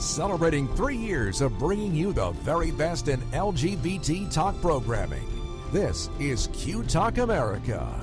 celebrating 3 years of bringing you the very best in LGBT talk programming. This is Q Talk America.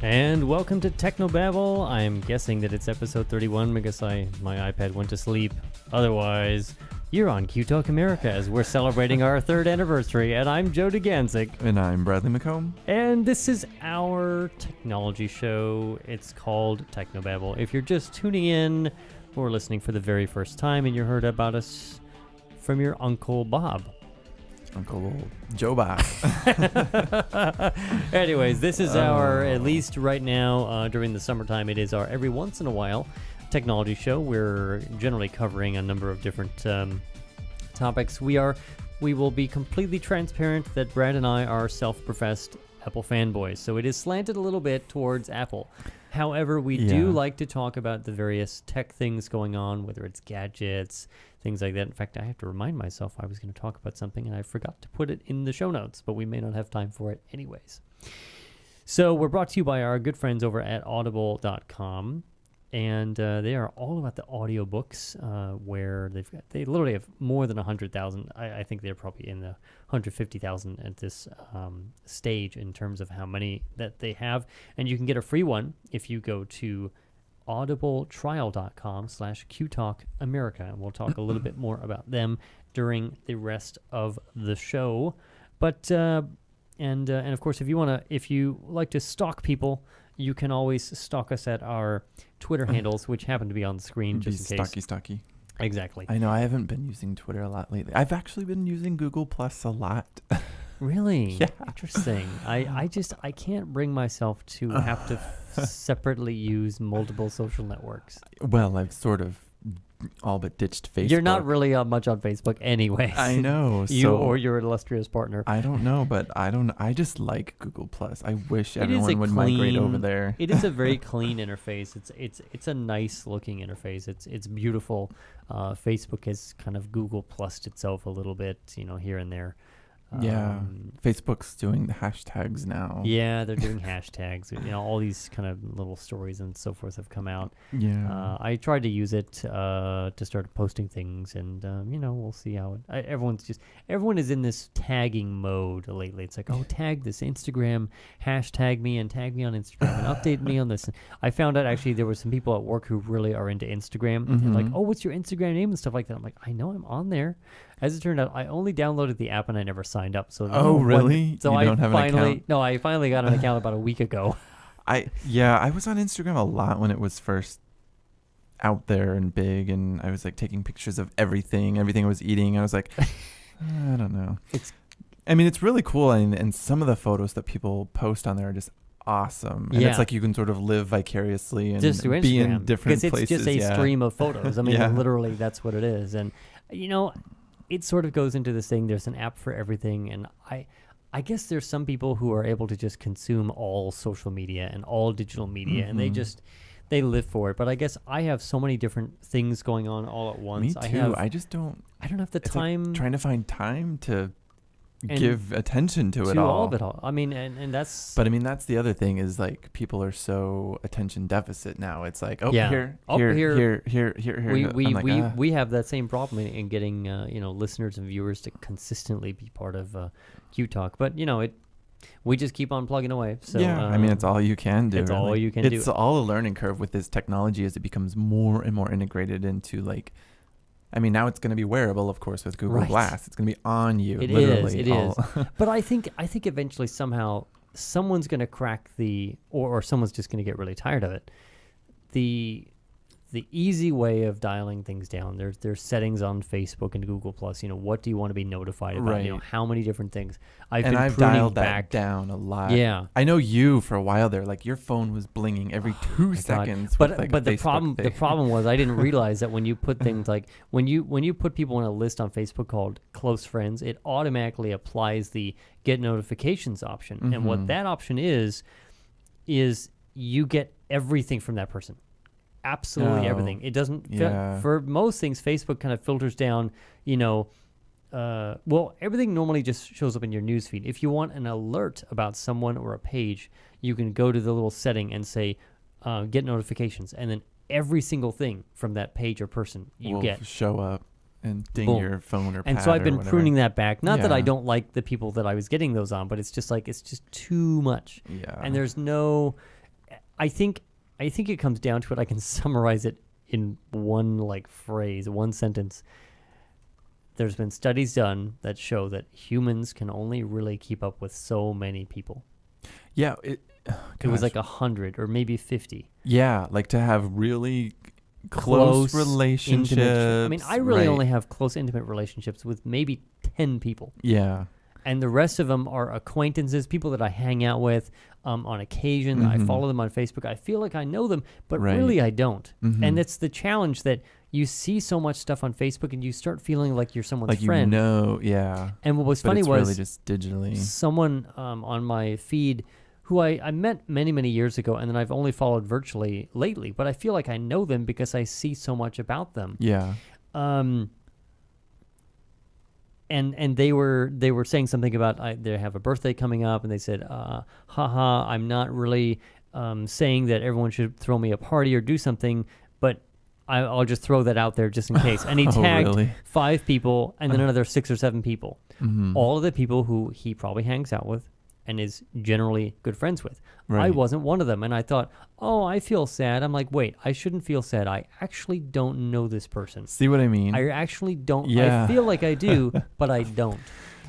And welcome to TechnoBabble. I'm guessing that it's episode 31 because my iPad went to sleep. Otherwise, you're on Q Talk America as we're celebrating our 3rd anniversary. And I'm Joe DeGanzik. And I'm Bradley McComb. And this is our technology show. It's called TechnoBabble. If you're just tuning in or listening for the very first time and you heard about us from your Uncle Bob. Uncle Joe Bob. Anyways, this is our, at least right now, during the summertime, it is our every once in a while technology show. We're generally covering a number of different topics. We will be completely transparent that Brad and I are self-professed Apple fanboys, so it is slanted a little bit towards Apple. However, we do like to talk about the various tech things going on, whether it's gadgets, things like that. In fact, I have to remind myself I was going to talk about something, and I forgot to put it in the show notes, but we may not have time for it anyways. So we're brought to you by our good friends over at audible.com, and they are all about the audiobooks, where they literally have more than 100,000. I think they're probably in the 150,000 at this stage in terms of how many that they have. And you can get a free one if you go to audibletrial.com/QTalkAmerica. And we'll talk a little bit more about them during the rest of the show. But and of course, if you like to stalk people, you can always stalk us at our Twitter handles, which happen to be on the screen just in case. Stocky. Exactly. I know I haven't been using Twitter a lot lately. I've actually been using Google Plus a lot. Really? Yeah. Interesting. I can't bring myself to have to separately use multiple social networks. Well, I've sort of all but ditched Facebook. You're not really much on Facebook anyways. I know. You or your illustrious partner. I don't know, but I just like Google Plus. I wish everyone would migrate over there. It is a very clean interface. It's a nice looking interface. It's beautiful. Facebook has kind of Google Plussed itself a little bit, here and there. Facebook's doing the hashtags now. Yeah, they're doing hashtags. All these kind of little stories and so forth have come out. Yeah. I tried to use it to start posting things, and we'll see how it. Everyone is in this tagging mode lately. It's like, oh, tag this Instagram, hashtag me, and tag me on Instagram, and update me on this. I found out actually there were some people at work who really are into Instagram. Mm-hmm. And like, oh, what's your Instagram name and stuff like that. I'm like, I know I'm on there. As it turned out, I only downloaded the app and I never signed up. So really? So you don't have an account? No, I finally got an account about a week ago. I was on Instagram a lot when it was first out there and big, and I was like taking pictures of everything I was eating. I was like, I don't know. It's really cool, and some of the photos that people post on there are just awesome. And it's like you can sort of live vicariously and just through be Instagram, in different places. Because it's just a stream of photos. I mean, literally, that's what it is. And it sort of goes into this thing. There's an app for everything, and I guess there's some people who are able to just consume all social media and all digital media, and they live for it. But I guess I have so many different things going on all at once. Me too. I don't have the time. Like trying to find time to give attention to it all of it all. I mean, and that's. But I mean, that's the other thing is like people are so attention deficit now. It's like, here. We have that same problem in getting listeners and viewers to consistently be part of Q Talk. But we just keep on plugging away. So it's all you can do. It's all you can do. It's all a learning curve with this technology as it becomes more and more integrated into like. Now it's going to be wearable, of course, with Google Glass. It's going to be on you. It literally. is. But I think eventually somehow someone's going to crack or someone's just going to get really tired of it. The easy way of dialing things down. There's settings on Facebook and Google Plus. What do you want to be notified about? Right. How many different things. I've dialed that down a lot. Yeah. I know you for a while there. Like your phone was blinging every 2 seconds. But the problem was I didn't realize that when you put things like when you put people on a list on Facebook called close friends, it automatically applies the get notifications option. Mm-hmm. And what that option is you get everything from that person. Absolutely everything. It doesn't for most things. Facebook kind of filters down, everything normally just shows up in your newsfeed. If you want an alert about someone or a page, you can go to the little setting and say, get notifications. And then every single thing from that page or person will show up and ding your phone or pad. And so I've been pruning that back. Not that I don't like the people that I was getting those on, but it's just too much. Yeah. And there's no, I think it comes down to it. I can summarize it in one phrase, one sentence. There's been studies done that show that humans can only really keep up with so many people. Yeah. It was 100 or maybe 50. Yeah. To have really close relationships. I mean, I really only have close, intimate relationships with maybe 10 people. Yeah. And the rest of them are acquaintances, people that I hang out with on occasion. I follow them on Facebook. I feel like I know them, but really I don't. And it's the challenge that you see so much stuff on Facebook and you start feeling like you're someone's friend. Yeah. And what was funny was really just digitally. Someone on my feed who I met many, many years ago, and then I've only followed virtually lately, but I feel like I know them because I see so much about them. Yeah. And they were saying something about they have a birthday coming up, and they said, haha, I'm not really saying that everyone should throw me a party or do something, but I'll just throw that out there just in case. And he tagged 5 people and then another 6 or 7 people. All of the people who he probably hangs out with and is generally good friends with. Right. I wasn't one of them. And I thought, I feel sad. I'm like, wait, I shouldn't feel sad. I actually don't know this person. See what I mean? I actually don't. Yeah. I feel like I do, but I don't.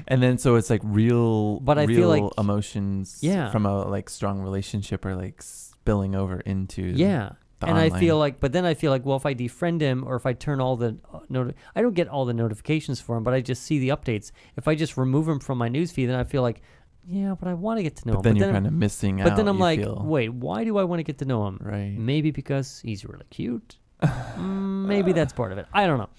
And then so it's real feel like emotions from a strong relationship are spilling over into and online. I feel like, well, if I defriend him or if I turn all the I don't get all the notifications for him, but I just see the updates. If I just remove him from my newsfeed, then I feel like, yeah, but I want to get to know him. But then you're kind of missing out. But then I'm like, wait, why do I want to get to know him? Right. Maybe because he's really cute. Maybe that's part of it. I don't know.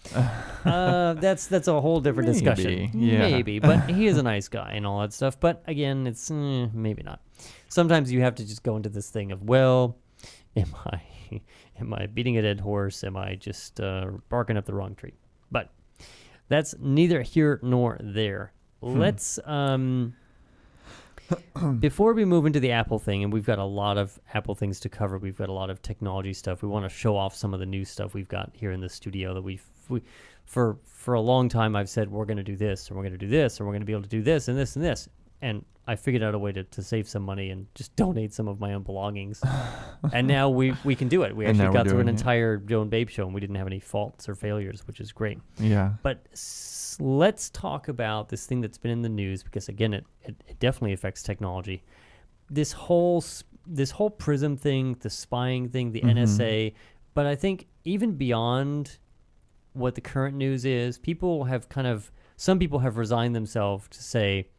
That's a whole different discussion. Yeah. Maybe, but he is a nice guy and all that stuff. But again, it's maybe not. Sometimes you have to just go into this thing of, well, am I beating a dead horse? Am I just barking up the wrong tree? But that's neither here nor there. Let's before we move into the Apple thing, and we've got a lot of Apple things to cover. We've got a lot of technology stuff. We want to show off some of the new stuff we've got here in the studio that we for a long time I've said we're going to do this, and we're going to do this, and we're going to be able to do this and this and this. And I figured out a way to save some money and just donate some of my own belongings. And now we can do it. We actually got through an entire Joe and Babe show, and we didn't have any faults or failures, which is great. Yeah. But let's talk about this thing that's been in the news, because again, it definitely affects technology. This whole PRISM thing, the spying thing, the NSA. But I think even beyond what the current news is, some people have resigned themselves to say,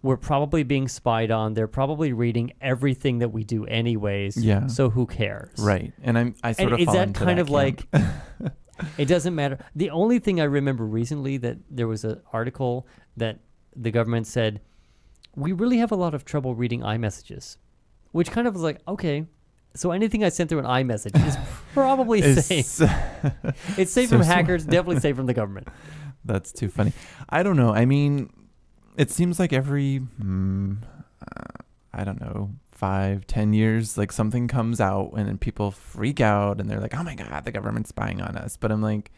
we're probably being spied on. They're probably reading everything that we do anyways. Yeah. So who cares? Right. And I sort of fall into that camp. It doesn't matter. The only thing I remember recently that there was an article that the government said, we really have a lot of trouble reading iMessages, which kind of was like, okay, so anything I sent through an iMessage is probably safe. It's safe from hackers, definitely safe from the government. That's too funny. I don't know. I mean, it seems like every, 5-10 years, something comes out and then people freak out and they're like, oh my God, the government's spying on us. But I'm like,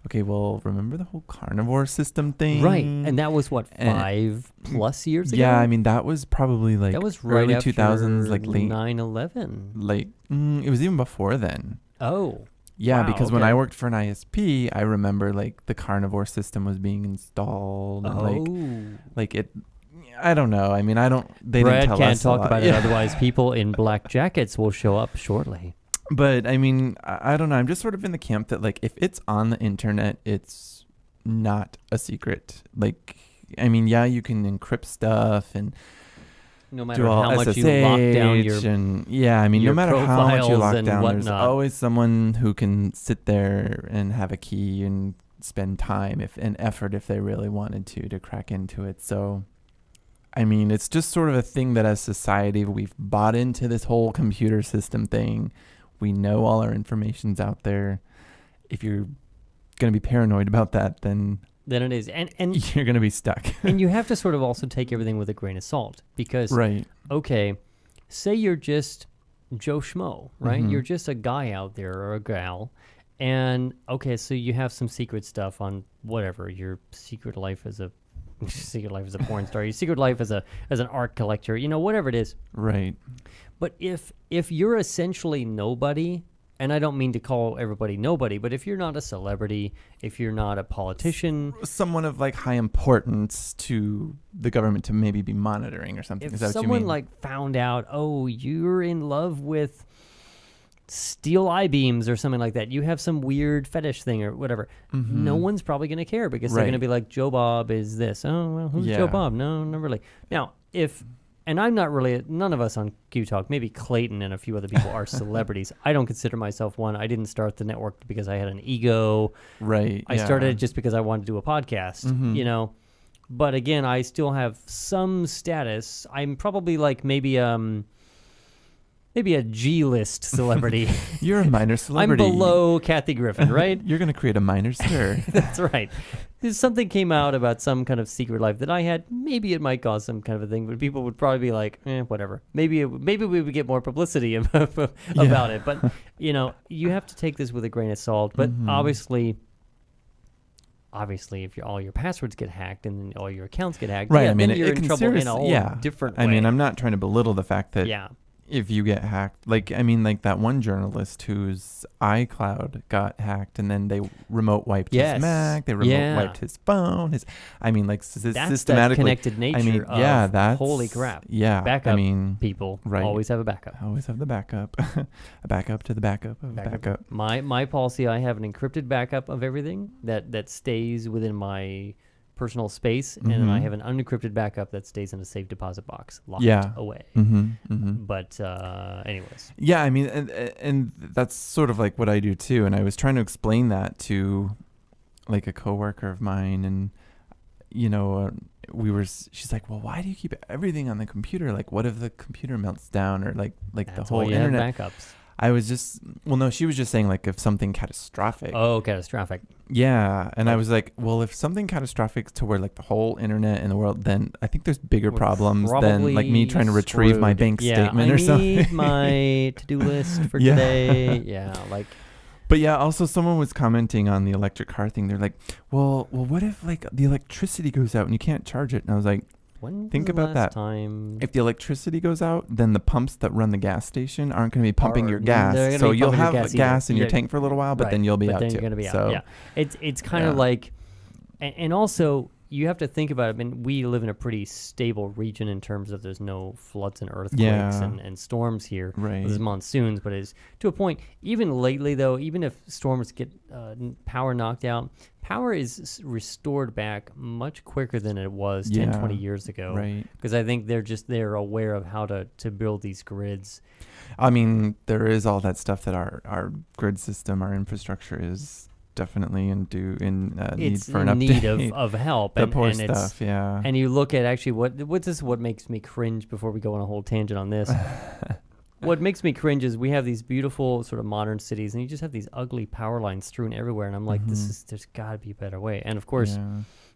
okay, well, remember the whole carnivore system thing? Right. And that was 5+ years ago? Yeah, I mean, that was probably that was right early after 2000s, late 9/11. It was even before then. Oh. Yeah, because when I worked for an ISP, I remember the carnivore system was being installed. And it, I don't know. I mean, they Brad didn't tell us can't talk a lot. about it, otherwise people in black jackets will show up shortly. But I mean, I don't know. I'm just sort of in the camp that if it's on the internet, it's not a secret. I mean, yeah, you can encrypt stuff and no matter how much you lock down your no matter how much you lock down, whatnot. There's always someone who can sit there and have a key and spend time and effort if they really wanted to crack into it. So I mean, it's just sort of a thing that as society, we've bought into this whole computer system thing. We know all our information's out there. If you're going to be paranoid about that, then it is. And you're going to be stuck. And you have to sort of also take everything with a grain of salt because, right. Okay, say you're just Joe Schmo, right? Mhm. You're just a guy out there or a gal. And, okay, so you have some secret stuff on whatever, your secret life as a porn star, your secret life as an art collector, whatever it is. Right. But if you're essentially nobody, and I don't mean to call everybody nobody, but if you're not a celebrity, if you're not a politician, someone of like high importance to the government to maybe be monitoring or something. if Is that someone what you mean? like found out, oh, you're in love with steel I-beams or something like that, you have some weird fetish thing or whatever, no one's probably going to care because they're Right. going to be like, Joe Bob is this. Oh, well, who's Joe Yeah. Bob? No, not really. Now, and I'm not really, none of us on Q Talk, maybe Clayton and a few other people are celebrities. I don't consider myself one. I didn't start the network because I had an ego. Right. I started it just because I wanted to do a podcast, But again, I still have some status. I'm probably like maybe a G-list celebrity. You're a minor celebrity. I'm below Kathy Griffin, right? You're going to create a minor stir. That's right. If something came out about some kind of secret life that I had, maybe it might cause some kind of a thing, but people would probably be like, whatever. Maybe we would get more publicity about it. But, you have to take this with a grain of salt. But obviously, if all your passwords get hacked and then all your accounts get hacked, Right. yeah, I mean, then you're in trouble in a whole different way. I mean, I'm not trying to belittle the fact that Yeah. if you get hacked, like that one journalist whose iCloud got hacked and then they remote wiped his Mac, they remote wiped his phone, that's systematically. That connected nature I mean, of that's holy crap. Yeah. Backup people right. always have a backup. Always have the backup. A backup to the backup of backup. My policy, I have an encrypted backup of everything that stays within my personal space, and then I have an unencrypted backup that stays in a safe deposit box locked away. But anyways. Yeah, I mean, and that's sort of like what I do too. And I was trying to explain that to like a coworker of mine, and she's like, well, why do you keep everything on the computer? Like, what if the computer melts down or like That's the whole why you internet? have backups. I was just, no, she was just saying like if something catastrophic. Oh, catastrophic. Yeah. And I was like, well, if something catastrophic to where like the whole internet in the world, then I think there's bigger problems than like me trying to retrieve my bank statement or something. I need my to-do list for today. Yeah, like. But yeah, also someone was commenting on the electric car thing. They're like, well, what if like the electricity goes out and you can't charge it? And I was like, think about that. If the electricity goes out, then the pumps that run the gas station aren't going to be pumping your gas. So you'll have gas in your tank for a little while, but then you'll be out too. You're going to be out. Yeah. It's kind of like, and also you have to think about it. I mean, we live in a pretty stable region in terms of there's no floods and earthquakes and storms here. Right. There's monsoons, but it's to a point. Even lately, though, even if storms get power knocked out, power is restored back much quicker than it was 10, 20 years ago. Right. Because I think they're aware of how to build these grids. I mean, there is all that stuff that our grid system, our infrastructure is definitely need for an update. Need of help. The and, poor and stuff, yeah. And you look at actually what makes me cringe before we go on a whole tangent on this. What makes me cringe is we have these beautiful sort of modern cities, and you just have these ugly power lines strewn everywhere. And I'm like, there's got to be a better way. And of course,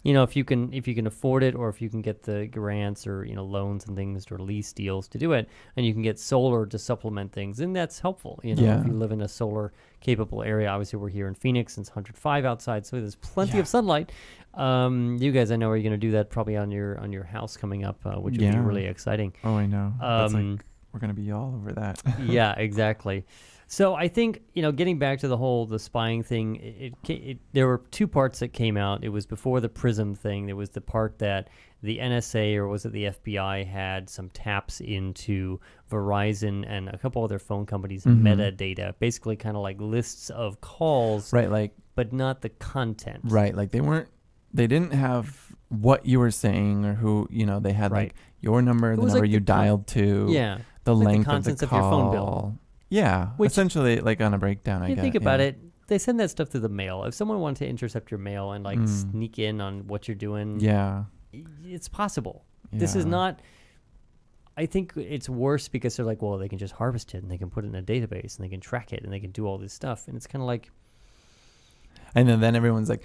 if you can afford it, or if you can get the grants or loans and things or lease deals to do it, and you can get solar to supplement things, then that's helpful. If you live in a solar capable area. Obviously, we're here in Phoenix, and it's 105 outside, so there's plenty of sunlight. You guys, I know, are going to do that probably on your house coming up, which would be really exciting. Oh, I know. That's like, we're going to be all over that. Yeah, exactly. So I think, getting back to the spying thing, there were two parts that came out. It was before the PRISM thing. There was the part that the NSA, or was it the FBI, had some taps into Verizon and a couple other phone companies' metadata, basically kind of like lists of calls, right? Like, but not the content, right? Like they didn't have what you were saying or who, they had like your number, the number you dialed to, the length of the call. Your phone bill. Yeah, essentially like on a breakdown, I guess. You think about it, they send that stuff through the mail. If someone wanted to intercept your mail and like sneak in on what you're doing, it's possible. This is Yeah. not. I think it's worse because they're like, well, they can just harvest it and they can put it in a database and they can track it and they can do all this stuff, and it's kind of like. And then everyone's like,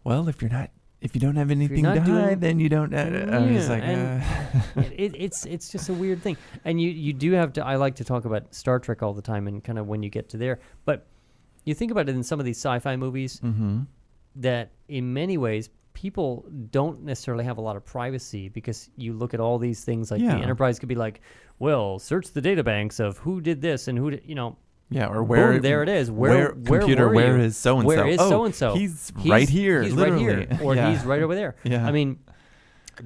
well, if you don't have anything not to doing- hide, then you don't. I'm just like, It's just a weird thing, and you do have to. I like to talk about Star Trek all the time, and kind of when you get to there, but you think about it in some of these sci-fi movies that, in many ways, people don't necessarily have a lot of privacy because you look at all these things like the Enterprise could be like, well, search the databanks of who did this and who did, Yeah, or where? boom, there it is. Where computer? were Where you? is so and so? Where is so and so? He's right here. He's literally. right here, or Yeah. he's right over there. Yeah. I mean,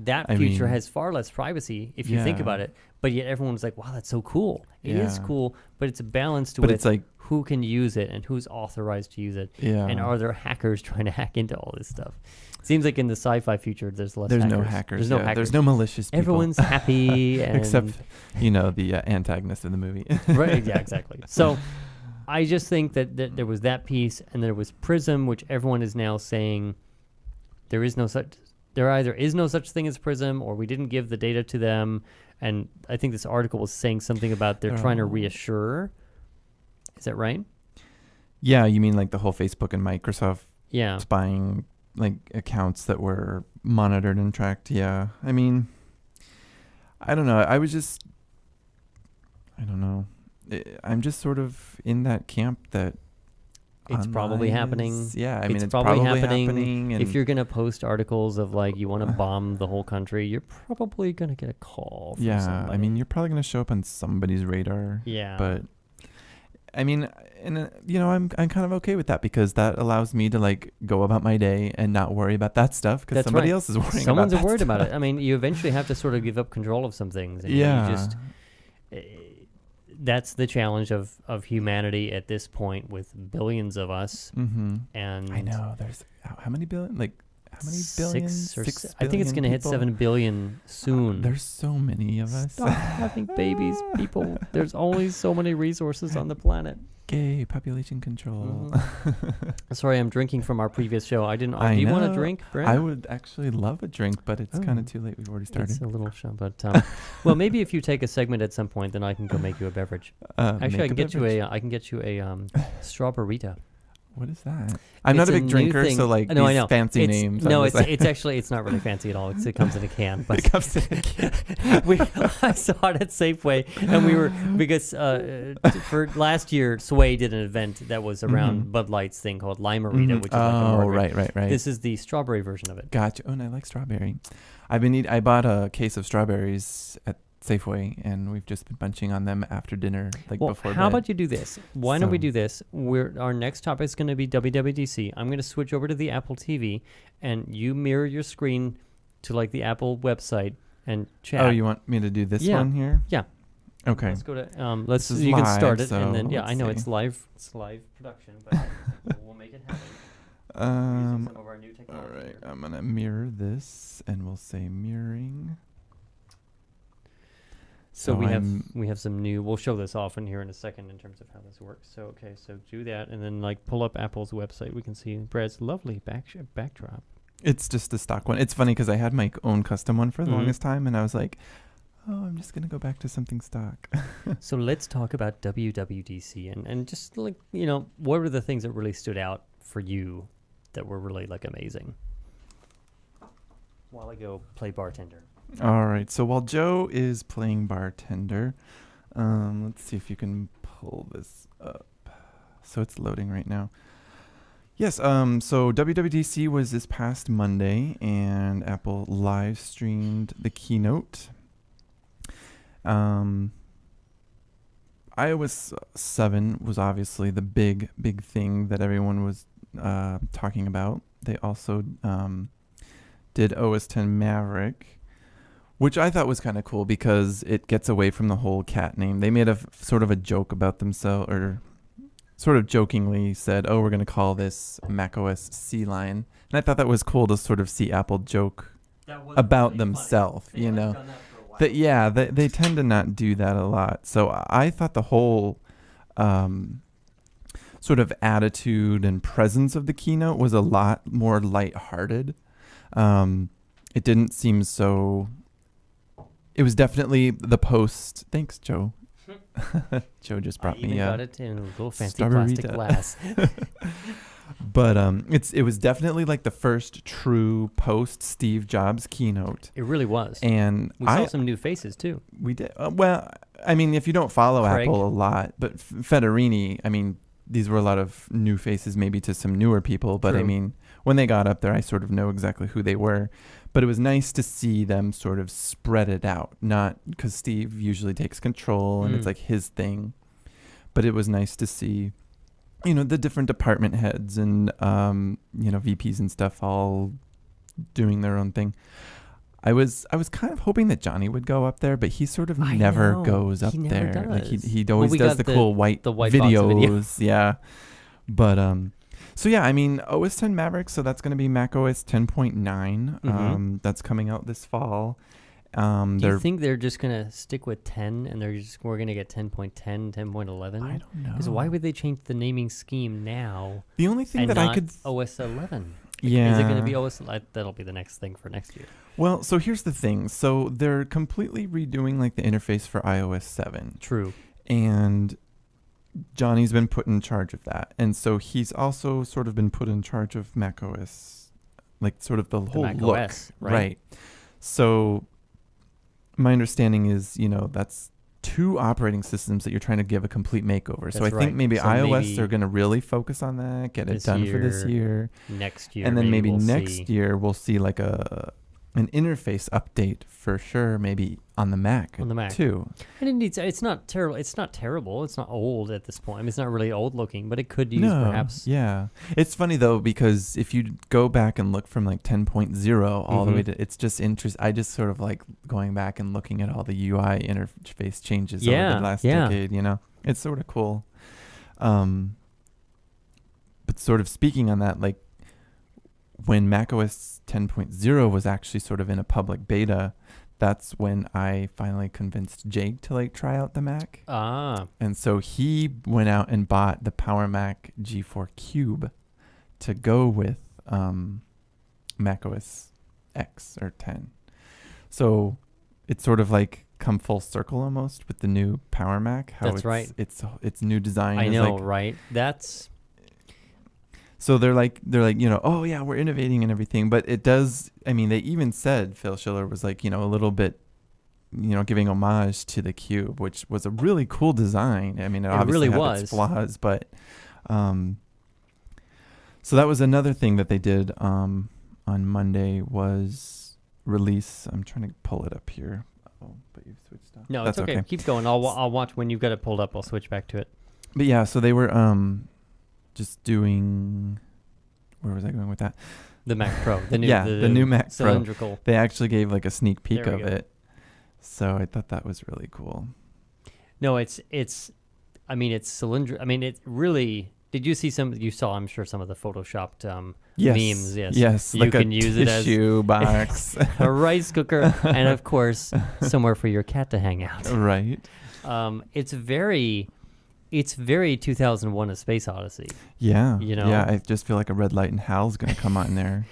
that I future mean- has far less privacy if you think Yeah. about it. But yet everyone's like, wow, that's so cool. It is Yeah. cool, but it's balanced But with it's like, who can use it and who's authorized to use it. yeah. And are there hackers trying to hack into all this stuff? Seems like in the sci-fi future, there's less There's hackers. no hackers. There's no yeah. hackers. There's no malicious people. Everyone's happy. And Except, the antagonist of the movie. right, yeah, exactly. So I just think that there was that piece, and there was Prism, which everyone is now saying there either is no such thing as Prism, or we didn't give the data to them. And I think this article was saying something about they're trying to reassure. Is that right? Yeah, you mean like the whole Facebook and Microsoft Yeah. spying like accounts that were monitored and tracked? Yeah. I mean, I don't know. I don't know. I'm just sort of in that camp that It's probably online happening. is- yeah, I mean, it's probably probably happening. and If you're going to post articles of like you want to bomb the whole country, you're probably going to get a call from yeah, somebody. I mean, you're probably going to show up on somebody's radar. Yeah. But I mean, and I'm kind of okay with that because that allows me to like go about my day and not worry about that stuff because That's somebody right. else is worrying Someone's about that worried about stuff. it. I mean, you eventually have to sort of give up control of some things. And Yeah. You just, that's the challenge of humanity at this point with billions of us. Mm-hmm. And I know. There's how many billion? Like how many billions? 6 I think it's going to hit people? 7 billion soon. There's so many of us. Stop having babies, people. There's only so many resources on the planet. Gay population control. Sorry, I'm drinking from our previous show. I didn't. I do you want a know. drink, Brent? I would actually love a drink, but it's kind Oh. of too late. We've already started. It's a little show, but well, maybe if you take a segment at some point, then I can go make you a beverage. Actually, I can get you a strawberryta. What is that? I'm not It's a big new drinker, thing. so like No, I these know. fancy It's- names. No, I'm it's just like- it's actually it's not really fancy at all. It comes in a can. But it comes to a can. I saw it at Safeway, and we were because for last year, Sway did an event that was around Bud Light's thing called Limerita, which is like a Oh, margarita. right. This is the strawberry version of it. Gotcha. Oh, and I like strawberry. I bought a case of strawberries at Safeway, and we've just been munching on them after dinner, like Well, before how bed. about you do this? Why don't we So- do this? Our next topic is going to be WWDC. I'm going to switch over to the Apple TV, and you mirror your screen to like the Apple website and chat. Oh, you want me to do this Yeah. one here? Yeah. Okay. Let's go to let's. This is You can start live, it, and so then let's I know see. it's live. It's live production, but we'll make it happen. We're using some of our new All technology right. here. I'm gonna mirror this, and we'll say mirroring. So we I'm- have some new. We'll show this off in here in a second in terms of how this works. So so do that, and then like pull up Apple's website. We can see Brad's lovely backdrop. It's just a stock one. It's funny because I had my own custom one for the Mhm. longest time, and I was like, oh, I'm just gonna go back to something stock. So let's talk about WWDC and just like what were the things that really stood out for you that were really like amazing. While I go play bartender. All right. So while Joe is playing bartender, let's see if you can pull this up. So it's loading right now. Yes. So WWDC was this past Monday, and Apple live streamed the keynote. iOS 7 was obviously the big thing that everyone was talking about. They also did OS 10 Maverick, which I thought was kind of cool because it gets away from the whole cat name. They made sort of a joke about themselves, or sort of jokingly said, oh, we're going to call this macOS Sea Lion. And I thought that was cool to sort of see Apple joke about themselves, you know. They tend to not do that a lot. So I thought the whole sort of attitude and presence of the keynote was a lot more lighthearted. It didn't seem so it was definitely the post. Thanks, Joe. Joe just brought me got it in a little fancy Starburrito. plastic glass. But it was definitely like the first true post Steve Jobs keynote. It really was. And we saw some new faces too. We did. Well, I mean, if you don't follow Craig. Apple a lot, but Federini, I mean, these were a lot of new faces, maybe to some newer people. But True. I mean, when they got up there, I sort of know exactly who they were. But it was nice to see them sort of spread it out, not because Steve usually takes control and it's like his thing. But it was nice to see, the different department heads and, VPs and stuff all doing their own thing. I was kind of hoping that Johnny would go up there, but he sort of never goes up there. Does. Like he always does the cool white videos. Video. Yeah. But so yeah, I mean OS 10 Maverick, so that's going to be Mac OS 10.9. That's coming out this fall. Do you think they're just going to stick with 10 and we're going to get 10.10, 10.11? I don't know. Because why would they change the naming scheme now? The only thing that I could OS 11. Yeah. Is it going to be OS? That'll be the next thing for next year. Well, so here's the thing. So they're completely redoing like the interface for iOS 7. True. And Johnny's been put in charge of that. And so he's also sort of been put in charge of Mac OS, like sort of the whole Mac look. OS, right? So my understanding is, that's 2 operating systems that you're trying to give a complete makeover. So I think maybe iOS are going to really focus on that, get it done for this year. Next year. And then maybe next year we'll see like an interface update for sure, maybe on the Mac too. And it's not terrible. It's not terrible. It's not old at this point. I mean, it's not really old looking, but it could use perhaps. Yeah. It's funny though, because if you go back and look from like 10.0 all the way to, it's just interesting. I just sort of like going back and looking at all the UI interface changes over the last decade, it's sort of cool. But sort of speaking on that, like when macOS 10.0 was actually sort of in a public beta, that's when I finally convinced Jake to like try out the Mac. And so he went out and bought the Power Mac G4 Cube to go with macOS X or 10. So it's sort of like come full circle almost with the new Power Mac. That's right. It's new design. I know, right? That's... So they're like, oh yeah, we're innovating and everything, but it does. I mean, they even said Phil Schiller was like, a little bit, giving homage to the Cube, which was a really cool design. I mean, it obviously really had its flaws, but so that was another thing that they did on Monday was release. I'm trying to pull it up here. Oh, but you've switched off. No, that's okay. Keep going. I'll watch when you've got it pulled up. I'll switch back to it. But yeah, so they were just doing, where was I going with that? The Mac Pro. The new, the new Mac cylindrical. Pro. They actually gave like a sneak peek of go. it. So I thought that was really cool. No, it's cylindrical. I mean, it really, did you see you saw, I'm sure, some of the photoshopped memes. Yes. You like can a use it as tissue box. a rice cooker, and of course, somewhere for your cat to hang out. Right. It's very 2001: A Space Odyssey. Yeah. Yeah, I just feel like a red light and Hal's gonna come on there.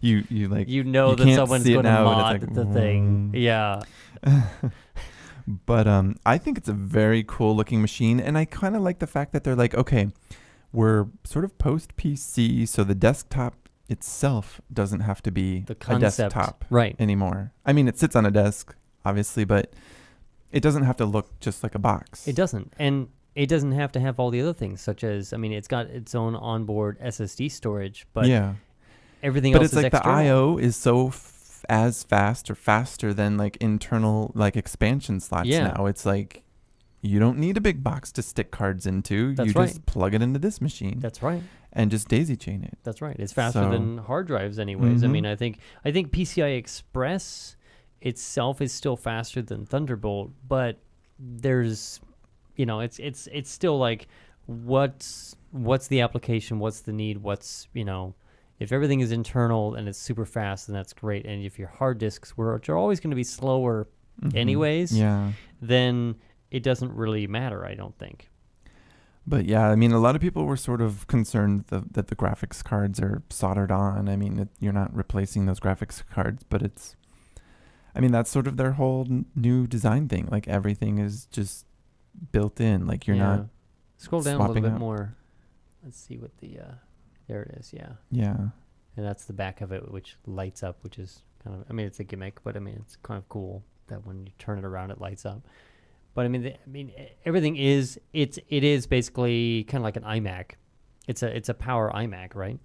you that someone's going to mod like, the thing. Yeah. But I think it's a very cool looking machine, and I kind of like the fact that they're like, okay, we're sort of post PC, so the desktop itself doesn't have to be a desktop anymore. I mean, it sits on a desk, obviously, but it doesn't have to look just like a box. It doesn't. And it doesn't have to have all the other things, such as, I mean, it's got its own onboard SSD storage, but everything else is external. But it's like the I/O is so as fast or faster than like internal like expansion slots now. It's like you don't need a big box to stick cards into. That's just plug it into this machine. That's right. And just daisy chain it. That's right. It's faster than hard drives anyways. I mean, I think PCI Express itself is still faster than Thunderbolt, but there's, it's still like, what's the application? What's the need? If everything is internal and it's super fast, then that's great. And if your hard disks, which are always going to be slower anyways, then it doesn't really matter, I don't think. But yeah, I mean, a lot of people were sort of concerned that the graphics cards are soldered on. I mean, you're not replacing those graphics cards, but it's I mean, that's sort of their whole new design thing. Like everything is just built in. Like you're not scroll down a little swapping bit out. more. Let's see what the there it is. Yeah. Yeah. And that's the back of it, which lights up, which is kind of, I mean, it's a gimmick, but I mean, it's kind of cool that when you turn it around, it lights up. But I mean, everything is, it is basically kind of like an iMac. It's a power iMac, right?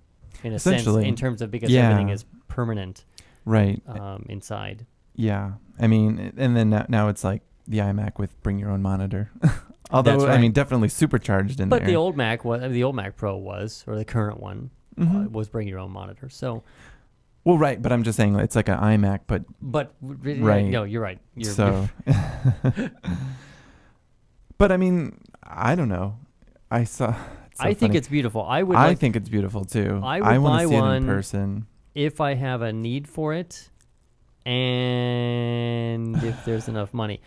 In a sense, in terms of, because everything is permanent. Right. Inside. Yeah. I mean, and then now it's like the iMac with bring your own monitor. Although, right. I mean, definitely supercharged in there. But the old Mac Pro was, or the current one, was bring your own monitor. So, well, right, but I'm just saying it's like an iMac, but right. No, you're right. But I mean, I don't know. I saw. I think it's beautiful. I think it's beautiful too. I would want buy to see it one in person if I have a need for it, and if there's enough money.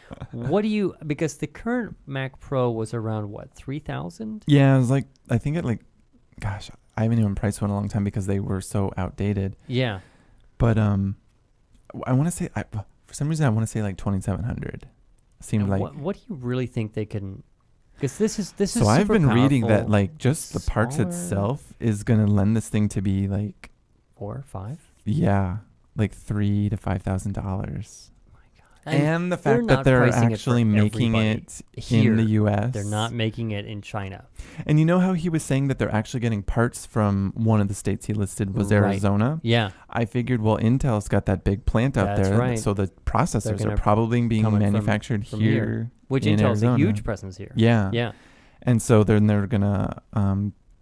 Because the current Mac Pro was around what, 3,000? Yeah, it was like, I think it gosh, I haven't even priced one in a long time because they were so outdated. Yeah. But I want to say, for some reason I want to say like 2,700. Seemed like. What do you really think they can? Because this is so I've been reading that like just smaller, the parts itself is gonna lend this thing to be like 4 or 5. Yeah, like $3,000 to $5,000. Oh my God! And the fact that they're actually making it here in the U.S. They're not making it in China. And you know how he was saying that they're actually getting parts from one of the states he listed was Right. Arizona? Yeah. I figured, well, Intel's got that big plant out That's there, right. so the processors They're are probably being coming manufactured from here. Which in Intel's Arizona. a huge presence here. Yeah. Yeah. And so then they're gonna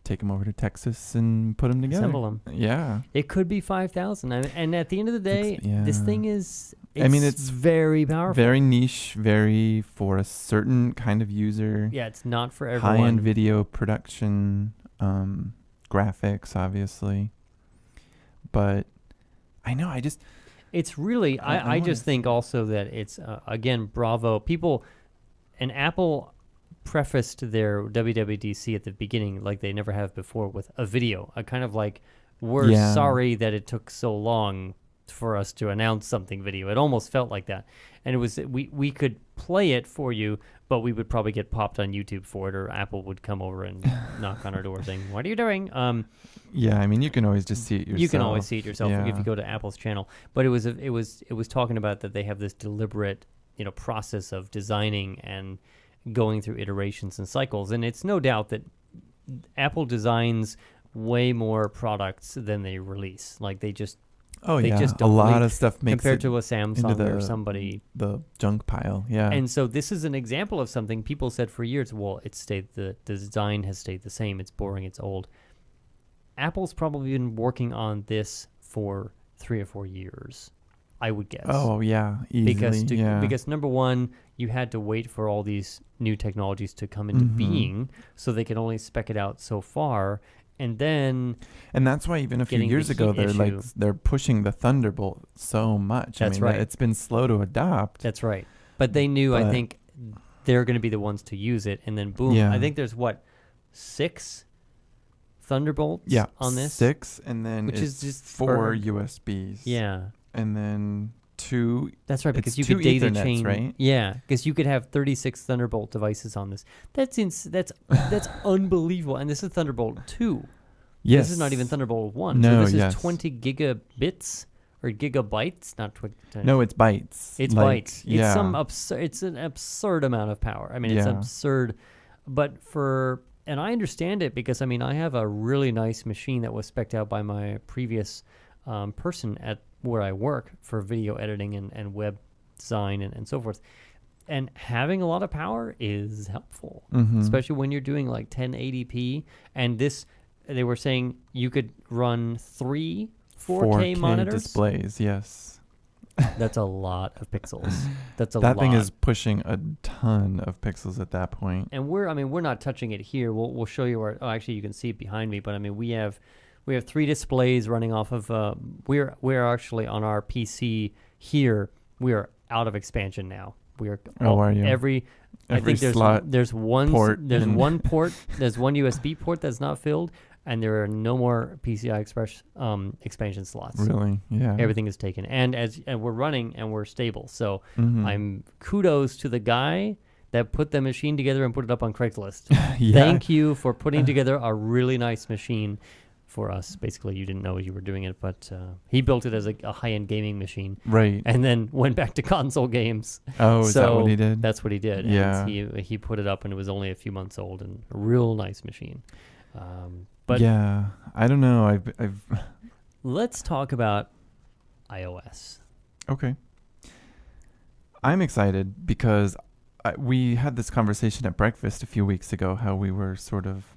take them over to Texas and put them together. Assemble them. Yeah. It could be 5,000. And at the end of the day, this thing is. It's very powerful. Very niche, very for a certain kind of user. Yeah, it's not for everyone. High-end video production, graphics, obviously. But I know, It's really, I just think also that it's, again, bravo. People, and Apple prefaced their WWDC at the beginning like they never have before with a video. A kind of like, we're sorry that it took so long for us to announce something video. It almost felt like that. And it was, we could play it for you, but we would probably get popped on YouTube for it, or Apple would come over and knock on our door saying, what are you doing? Yeah, I mean, you can always just see it yourself. You can always see it yourself Yeah. if you go to Apple's channel. But it was talking about that they have this deliberate, process of designing and going through iterations and cycles. And it's no doubt that Apple designs way more products than they release. Like they just a lot of stuff makes compared it to a Samsung or somebody. The junk pile, yeah. And so this is an example of something people said for years, well, the design has stayed the same, it's boring, it's old. Apple's probably been working on this for 3 or 4 years, I would guess. Oh, yeah, easily, because number one, you had to wait for all these new technologies to come into being, so they could only spec it out so far. And that's why even a few years ago they're pushing the Thunderbolt so much. That's right. It's been slow to adopt. That's right. But they knew, I think, they're going to be the ones to use it, and then boom. Yeah. I think there's 6 Thunderbolts on this. 6, and then which it's is just 4 USBs. Yeah. And then 2. That's right, because you two could daisy Ethernets, chain. right? Yeah, because you could have 36 Thunderbolt devices on this. That's unbelievable. And this is Thunderbolt 2. Yes. This is not even Thunderbolt 1. No, so this is 20 gigabits or gigabytes, not 20. No, it's bytes. It's bytes. Yeah. It's an absurd amount of power. I mean, it's absurd. But and I understand it because, I mean, I have a really nice machine that was spec'd out by my previous person at where I work for video editing and web design and so forth. And having a lot of power is helpful, especially when you're doing like 1080p. And they were saying you could run 3 4K monitors. Displays, yes. That's a lot of pixels. That thing is pushing a ton of pixels at that point. And we're not touching it here. We'll show you actually you can see it behind me, but I mean we have 3 displays running off of we're actually on our PC here. We are out of expansion now. We are are you? I think there's one port. There's one port. There's one USB port that's not filled, and there are no more PCI Express expansion slots. Really? Yeah. Everything is taken, and we're running and we're stable. So Mhm. I'm kudos to the guy that put the machine together and put it up on Craigslist. Yeah. Thank you for putting together a really nice machine for us. Basically, you didn't know you were doing it, but he built it as a high-end gaming machine, Right. and then went back to console games. Oh, is that So what he did? That's what he did. Yeah. And he put it up, and it was only a few months old, and a real nice machine. But yeah, I don't know. I've let's talk about iOS. Okay. I'm excited because we had this conversation at breakfast a few weeks ago, how we were sort of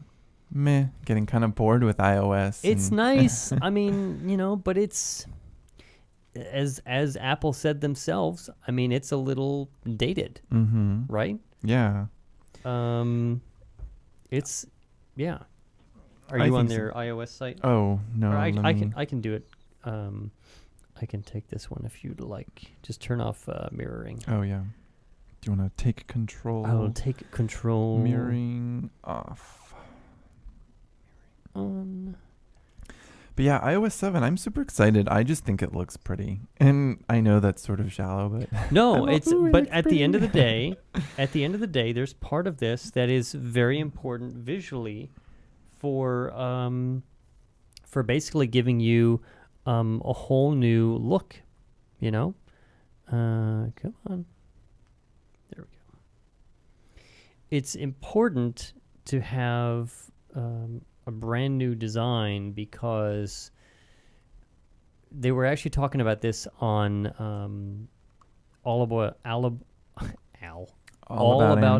getting kind of bored with iOS. It's nice. I mean, but it's as Apple said themselves, I mean, it's a little dated, right? Yeah. It's yeah. Are I you on think their iOS site? Oh, no. Or I can do it. I can take this one if you'd like. Just turn off mirroring. Oh, yeah. Do you want to take control? I will take control. Mirroring off. On. But yeah, iOS 7, I'm super excited. I just think it looks pretty. And I know that's sort of shallow, but no, but at the end of the day, there's part of this that is very important visually for basically giving you a whole new look, Come on. There we go. It's important to have a brand new design because they were actually talking about this on all about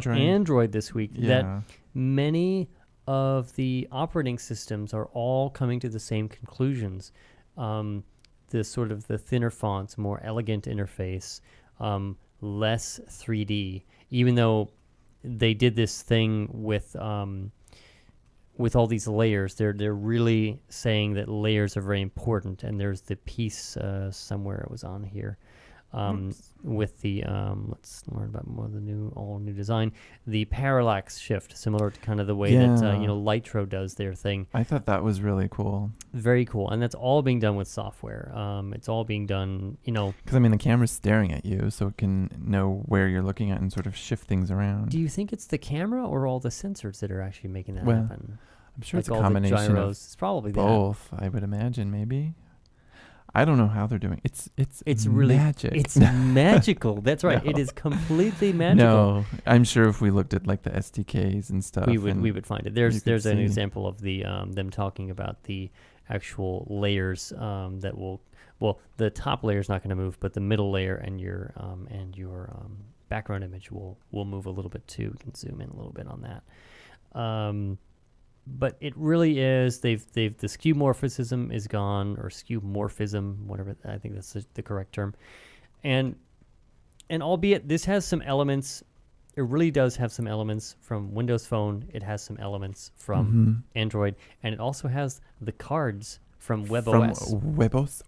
Android this week. Yeah. That many of the operating systems are all coming to the same conclusions. The sort of the thinner fonts, more elegant interface, less 3D. Even though they did this thing with all these layers, they're really saying that layers are very important. And there's the piece somewhere it was on here. With the let's learn about more of the all new design, the parallax shift, similar to kind of the way that Lytro does their thing. I thought that was really cool. Very cool, and that's all being done with software. It's all being done, Because the camera's staring at you, so it can know where you're looking at and sort of shift things around. Do you think it's the camera or all the sensors that are actually making that Well, happen? I'm sure Like it's a all the combination gyros. of It's probably both. I would imagine, maybe. I don't know how they're doing. It's really magic. It's magical. That's right. No. It is completely magical. No, I'm sure if we looked at like the SDKs and stuff, we would find it. There's an see. example of the them talking about the actual layers that will. Well, the top layer is not going to move, but the middle layer and your background image will move a little bit too. We can zoom in a little bit on that. But it really is. The skeuomorphism is gone, or skeuomorphism, whatever. I think that's the correct term. And albeit this has some elements, it really does have some elements from Windows Phone. It has some elements from Android, and it also has the cards from WebOS. From WebOS.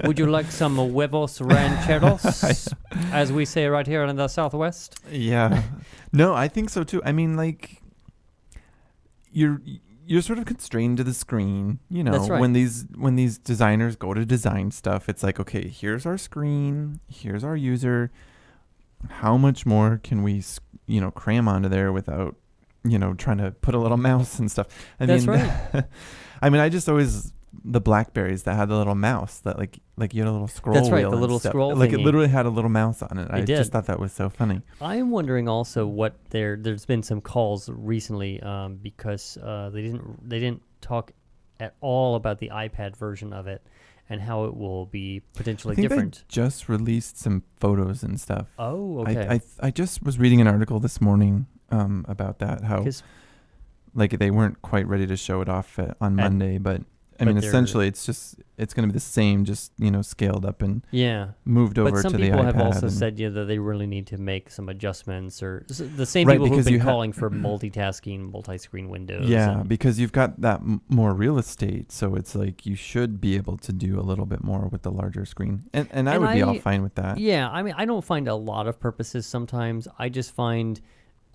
Would you like some huevos rancheros, as we say right here in the Southwest? Yeah. No, I think so too. I mean, like, you're sort of constrained to the screen, That's right. when these designers go to design stuff, it's like, okay, here's our screen, here's our user. How much more can we, cram onto there without, trying to put a little mouse and stuff? That's right. I just always, the Blackberries that had the little mouse that like you had a little scroll That's right, wheel the and little stuff. scroll Like thingy. it literally had a little mouse on it. I did. just thought that was so funny. I'm wondering also what there's been some calls recently because they didn't talk at all about the iPad version of it and how it will be potentially I think different. They just released some photos and stuff. Oh, okay. I just was reading an article this morning about that, how like they weren't quite ready to show it off on Monday, but I mean, essentially, it's going to be the same, just scaled up and moved over to the iPad. But some people have also said that they really need to make some adjustments, or the same Right, people who've because been you calling for multitasking, multi-screen windows. Yeah, because you've got that more real estate, so it's like you should be able to do a little bit more with the larger screen, and I would be all fine with that. Yeah, I mean, I don't find a lot of purposes sometimes. I just find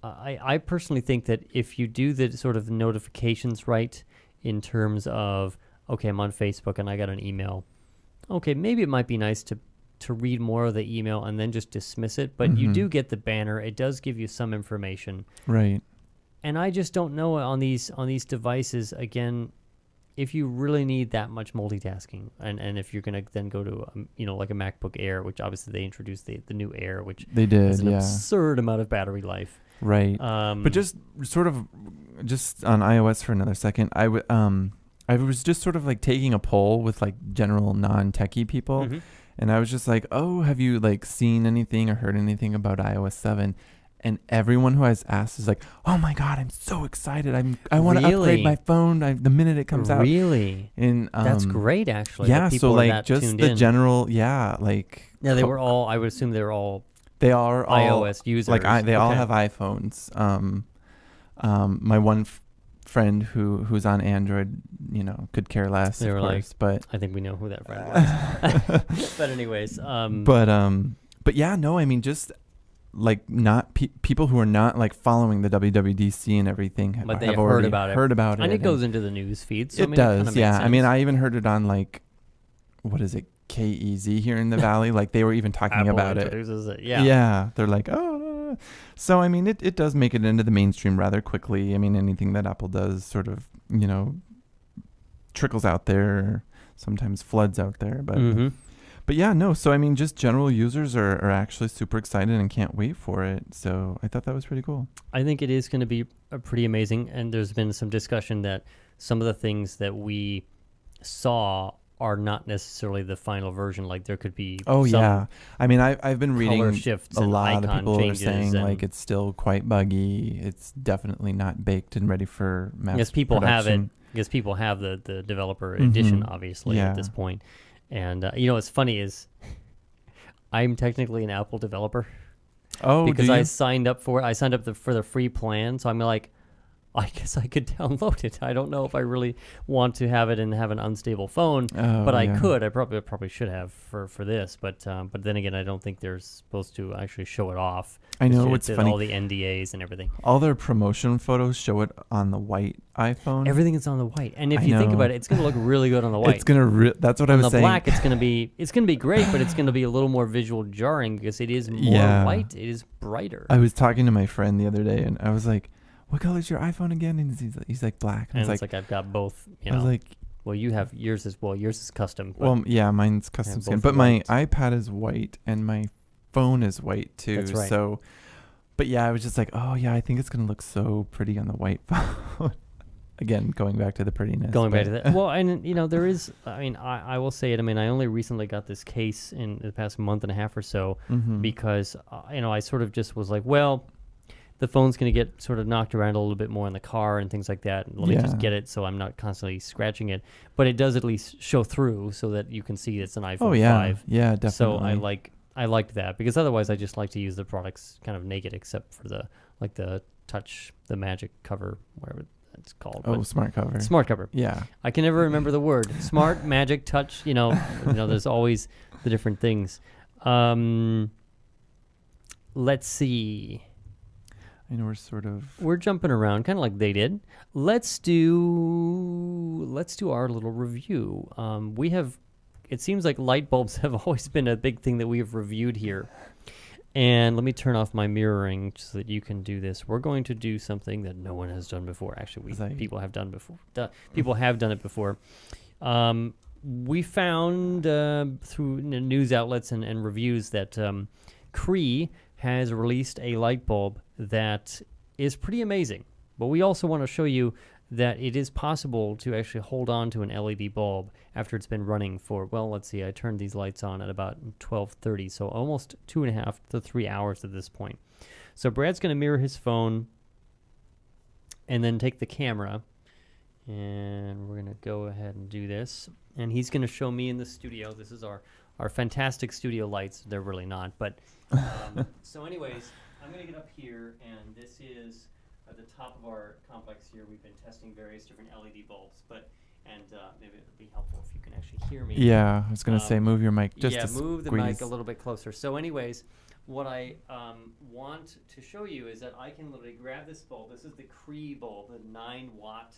I personally think that if you do the sort of notifications right in terms of, okay, I'm on Facebook and I got an email. Okay, maybe it might be nice to read more of the email and then just dismiss it. But you do get the banner. It does give you some information. Right. And I just don't know on these devices, again, if you really need that much multitasking, and if you're going to then go to, like a MacBook Air, which obviously they introduced the new Air, which they did, has an absurd amount of battery life. Right. But just sort of just on iOS for another second, I was just sort of like taking a poll with like general non-techie people. And I was just like, oh, have you like seen anything or heard anything about iOS 7? And everyone who has asked is like, oh my God, I'm so excited. I want to upgrade my phone the minute it comes out. Really? And that's great, actually. Yeah, so like just the general, like. Yeah, they were all, I would assume they are iOS users. Like they all have iPhones. My one friend who's on Android, could care less, they of were course, but I think we know who that friend was. But anyways, but yeah, no, I mean, just like not people who are not like following the WWDC and everything, but they have heard already about it, and it goes into the news feed. So it does, yeah. I mean, I even heard it on like, what is it, KEZ here in the Valley? Like they were even talking about it. Yeah, they're like, oh. So I mean, it does make it into the mainstream rather quickly. I mean, anything that Apple does sort of trickles out there, sometimes floods out there, but. But yeah, no. So I mean, just general users are actually super excited and can't wait for it. So I thought that was pretty cool. I think it is going to be pretty amazing. And there's been some discussion that some of the things that we saw are not necessarily the final version. Like there could be yeah. I mean, I've been reading shifts a lot of people are saying like it's still quite buggy. It's definitely not baked and ready for mass production. People have it. Because people have the developer edition, obviously, at this point. And, what's funny is I'm technically an Apple developer. Oh, because I signed up for it. I signed up for the free plan. So I'm like, I guess I could download it. I don't know if I really want to have it and have an unstable phone, but I could. I probably should have for this. But then again, I don't think they're supposed to actually show it off. I know what's funny. All the NDAs and everything. All their promotion photos show it on the white iPhone. Everything is on the white, and if you think about it, it's going to look really good on the white. It's going to. That's what I was saying. On the black, it's going to be great, but it's going to be a little more visual jarring because it is more white. It is brighter. I was talking to my friend the other day, and I was like, what color is your iPhone again? And he's like black. And it's like I've got both. I was like, well, you have yours is custom. Well, yeah, mine's custom skin, but my iPad is white and my phone is white too. That's right. So, but yeah, I was just like, oh yeah, I think it's gonna look so pretty on the white phone. Again, going back to the prettiness. Going back to that. Well, and there is. I mean, I will say it. I mean, I only recently got this case in the past month and a half or so because I sort of just was like, well, the phone's going to get sort of knocked around a little bit more in the car and things like that. And let me just get it so I'm not constantly scratching it. But it does at least show through so that you can see it's an iPhone 5. Yeah, definitely. So I liked that because otherwise I just like to use the products kind of naked except for the touch, the magic cover, whatever it's called. Oh, smart cover. Smart cover. Yeah. I can never remember the word. Smart, magic, touch, there's always the different things. Let's see. I know we're jumping around kind of like they did. Let's do our little review. It seems like light bulbs have always been a big thing that we have reviewed here. And let me turn off my mirroring so that you can do this. We're going to do something that no one has done before. Actually, people have done before. People have done it before. We found through news outlets and reviews that Cree has released a light bulb that is pretty amazing. But we also want to show you that it is possible to actually hold on to an LED bulb after it's been running for, well, let's see, I turned these lights on at about 12:30, so almost 2.5 to 3 hours at this point. So Brad's going to mirror his phone and then take the camera, and we're going to go ahead and do this. And he's going to show me in the studio. This is our fantastic studio lights. They're really not, but so anyways, I'm going to get up here, and this is at the top of our complex here. We've been testing various different LED bulbs, and maybe it would be helpful if you can actually hear me. Yeah, I was gonna say move your mic just to move the squeeze. mic a little bit closer. So, anyways, what I want to show you is that I can literally grab this bulb. This is the Cree bulb, the 9-watt,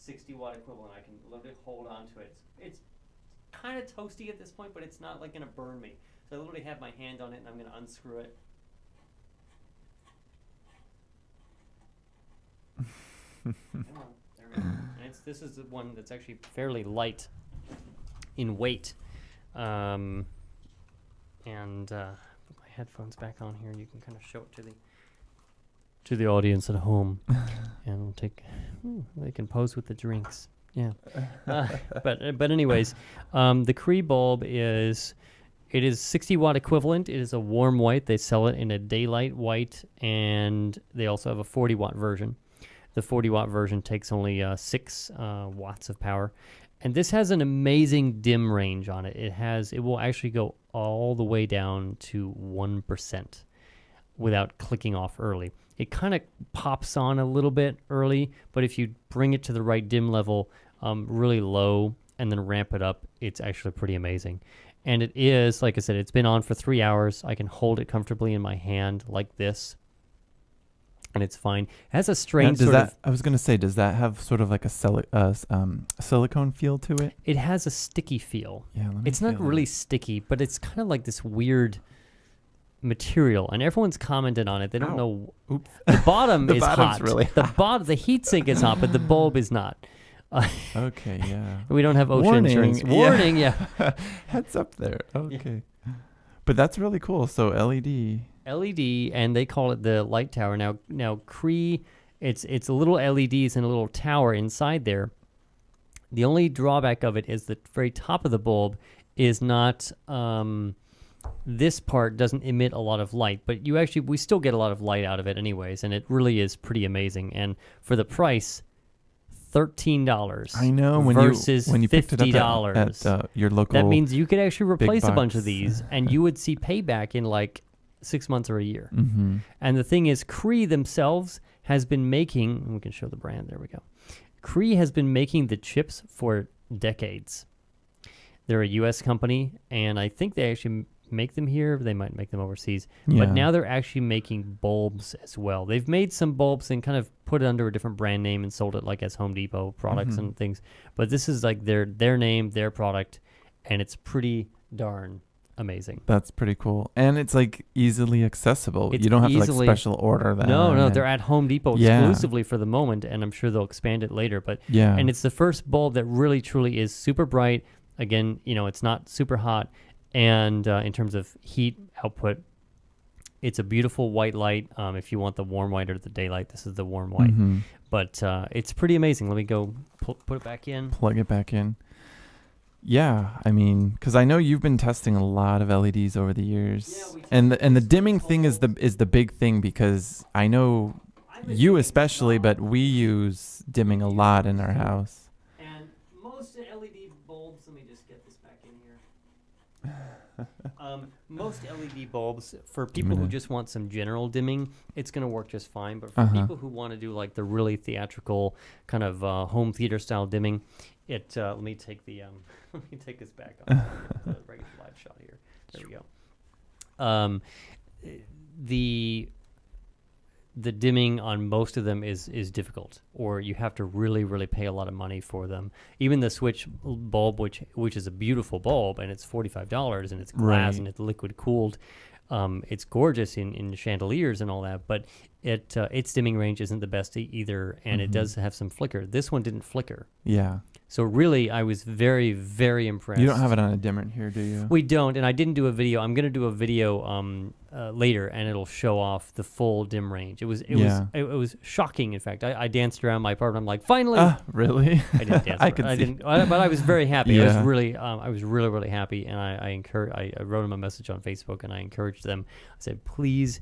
60-watt equivalent. I can literally hold on to it. It's kind of toasty at this point, but it's not like gonna burn me. So I literally have my hand on it, and I'm gonna unscrew it. Come on, there we go. And this is the one that's actually fairly light in weight. And put my headphones back on here, and you can kind of show it to the audience at home. And we'll take. They can pose with the drinks. Yeah. But anyways, the Cree bulb is 60-watt equivalent. It is a warm white. They sell it in a daylight white, and they also have a 40-watt version. The 40-watt version takes only 6 watts of power. And this has an amazing dim range on it. It will actually go all the way down to 1% without clicking off early. It kind of pops on a little bit early, but if you bring it to the right dim level, really low, and then ramp it up, it's actually pretty amazing. And it is, like I said, it's been on for 3 hours. I can hold it comfortably in my hand like this, and it's fine. It has a strange I was going to say, does that have sort of like a silicone feel to it? It has a sticky feel. Yeah, it's not really sticky, but it's kind of like this weird material, and everyone's commented on it. They don't know. Oops. The bottom is bottom's hot. Really hot. The heat sink is hot, but the bulb is not. Okay, yeah. We don't have OSHA insurance. Warning, yeah. Heads up there. Okay. Yeah. But that's really cool. So LED, and they call it the light tower. Now Cree, it's a little LEDs and a little tower inside there. The only drawback of it is the very top of the bulb is not. This part doesn't emit a lot of light, but we still get a lot of light out of it anyways, and it really is pretty amazing. And for the price, $13. I know versus when you picked it up $50 at your local. That means you could actually replace a bunch box. of these, and you would see payback in like 6 months or a year. Mm-hmm. And the thing is, Cree themselves has been making. We can show the brand. There we go. Cree has been making the chips for decades. They're a U.S. company, and I think they actually make them here. They might make them overseas. Yeah. But now they're actually making bulbs as well. They've made some bulbs and kind of put it under a different brand name and sold it like as Home Depot products and things. But this is like their name, their product, and it's pretty darn amazing. That's pretty cool. And it's like easily accessible. You don't have to like special order that. No, they're at Home Depot exclusively for the moment, and I'm sure they'll expand it later. But yeah. And it's the first bulb that really truly is super bright. Again, it's not super hot. And in terms of heat output, it's a beautiful white light. If you want the warm white or the daylight, this is the warm white. Mm-hmm. But it's pretty amazing. Let me go put it back in. Plug it back in. Yeah, I mean, because I know you've been testing a lot of LEDs over the years, and the dimming thing is the big thing, because I know you especially, but we use dimming a lot in our house. And most LED bulbs. Let me just get this back in here. Most LED bulbs, for people who just want some general dimming, it's going to work just fine. But for people who want to do like the really theatrical kind of home theater style dimming, let me take this back on the regular live shot here. There we go. The dimming on most of them is difficult, or you have to really, really pay a lot of money for them. Even the switch bulb, which is a beautiful bulb, and it's $45, and it's glass and it's liquid cooled. It's gorgeous in chandeliers and all that, but its dimming range isn't the best either, and it does have some flicker. This one didn't flicker. Yeah. So really, I was very, very impressed. You don't have it on a dimmer here, do you? We don't, and I didn't do a video. I'm going to do a video later, and it'll show off the full dim range. It was shocking. In fact, I danced around my apartment. I'm like, finally! Really? I didn't dance. But I was very happy. Yeah. I was really, really happy, and I wrote them a message on Facebook, and I encouraged them. I said, please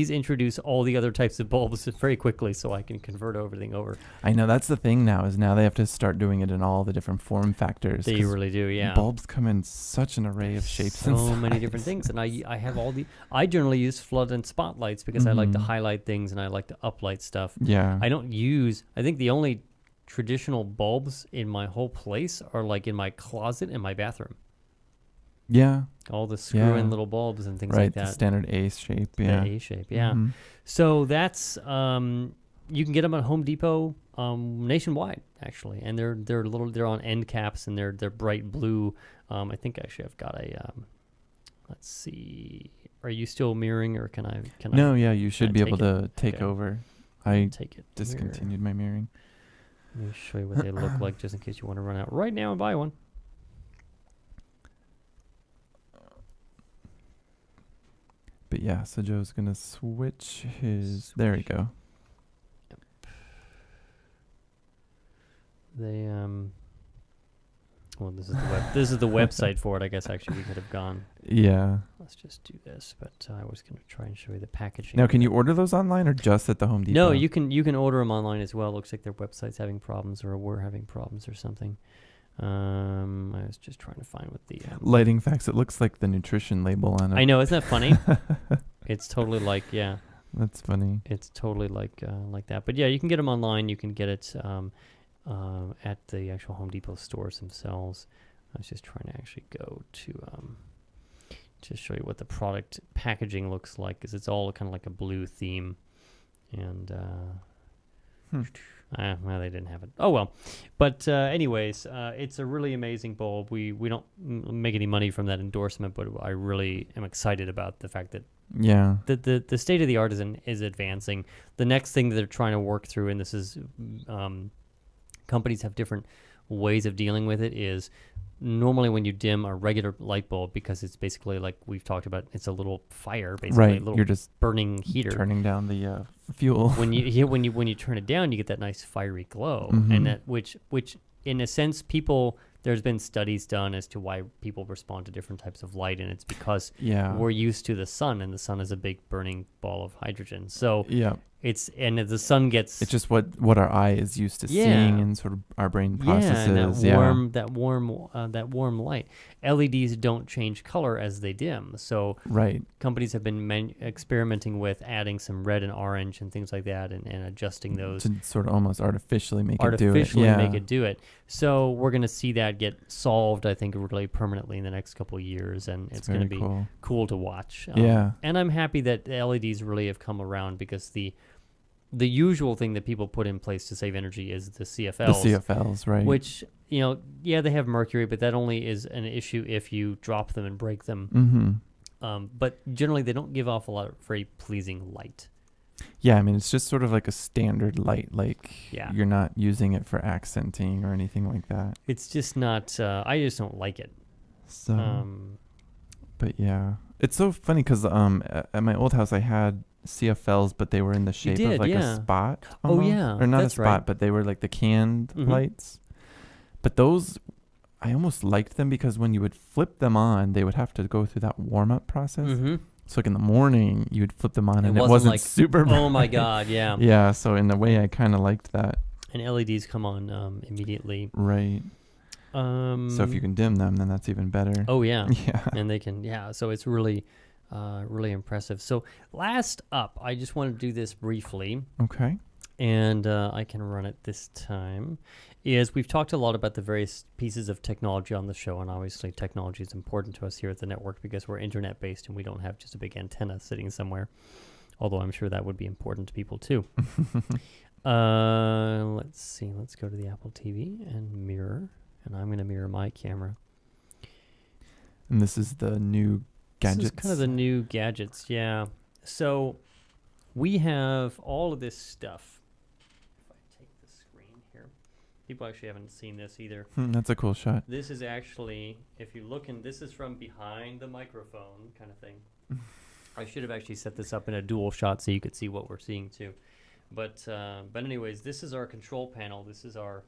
introduce all the other types of bulbs very quickly so I can convert everything over. I know that's the thing now, is now they have to start doing it in all the different form factors. They really do, yeah. Bulbs come in such an array of shapes and so many different things, and I have I generally use flood and spotlights because I like to highlight things and I like to uplight stuff. Yeah. I think the only traditional bulbs in my whole place are like in my closet in my bathroom. Yeah. All the screw-in little bulbs and things like that. Right, the standard A shape. Yeah. The A shape, yeah. Mm-hmm. So that's you can get them at Home Depot nationwide, actually, and they're on end caps and they're bright blue. I think actually I've got a. Let's see. Are you still mirroring, or can I? No, yeah, you should be able to take Okay. over. I take it. discontinued my mirroring. Let me show you what they look like, just in case you want to run out right now and buy one. But yeah, so Joe's gonna switch his. There we go. They Well, this is the website for it. I guess actually we could have gone. Yeah. Let's just do this. But I was going to try and show you the packaging. Now, can you order those online or just at the Home Depot? No, you can order them online as well. Looks like their website's having problems, or we're having problems, or something. I was just trying to find what the lighting facts. It looks like the nutrition label on it. I know, isn't that funny? It's totally like That's funny. It's totally like that. But yeah, you can get them online. You can get it at the actual Home Depot stores themselves. I was just trying to actually go to just show you what the product packaging looks like, because it's all kind of like a blue theme. And well, they didn't have it. Oh well. But anyways, it's a really amazing bulb. We don't make any money from that endorsement, but I really am excited about the fact that the state of the art is advancing. The next thing that they're trying to work through, and this is companies have different ways of dealing with it, is normally when you dim a regular light bulb, because it's basically like we've talked about, it's a little fire, basically, right. a little You're just burning heater. Turning down the fuel. when you turn it down, you get that nice fiery glow, and that which in a sense there's been studies done as to why people respond to different types of light, and it's because we're used to the sun, and the sun is a big burning ball of hydrogen. So and as the sun gets, it's just what our eye is used to seeing, and sort of our brain processes. And that warm light. LEDs don't change color as they dim, so companies have been experimenting with adding some red and orange and things like that, and adjusting those to sort of almost artificially make it do it. So we're going to see that get solved, I think, really permanently in the next couple of years, and it's going to be cool to watch. And I'm happy that the LEDs really have come around, because the usual thing that people put in place to save energy is the CFLs. The CFLs, right. Which, they have mercury, but that only is an issue if you drop them and break them. But generally, they don't give off a lot of very pleasing light. Yeah, I mean, it's just sort of like a standard light. Like, you're not using it for accenting or anything like that. It's just not, I just don't like it. So, but yeah. It's so funny because at my old house, I had CFLs, but they were in the shape of like a spot. Almost. Oh yeah, or not that's a spot, right. But they were like the canned lights. But those, I almost liked them because when you would flip them on, they would have to go through that warm up process. So like in the morning, you would flip them on, and it wasn't like, super bright. Oh my god, yeah. Yeah, so in a way, I kind of liked that. And LEDs come on immediately. Right. So if you can dim them, then that's even better. Oh yeah. Yeah. And they can. Yeah. So it's really. Really impressive. So last up, I just want to do this briefly. Okay. And I can run it this time. Is we've talked a lot about the various pieces of technology on the show, and obviously technology is important to us here at the network because we're internet-based and we don't have just a big antenna sitting somewhere, although I'm sure that would be important to people too. Let's see. Let's go to the Apple TV and mirror, and I'm going to mirror my camera. And this is the new gadgets. This is kind of the new gadgets, yeah. So we have all of this stuff. If I take the screen here, people actually haven't seen this either. That's a cool shot. This is actually, if you look in, this is from behind the microphone kind of thing. I should have actually set this up in a dual shot so you could see what we're seeing too. But anyways, this is our control panel. This is our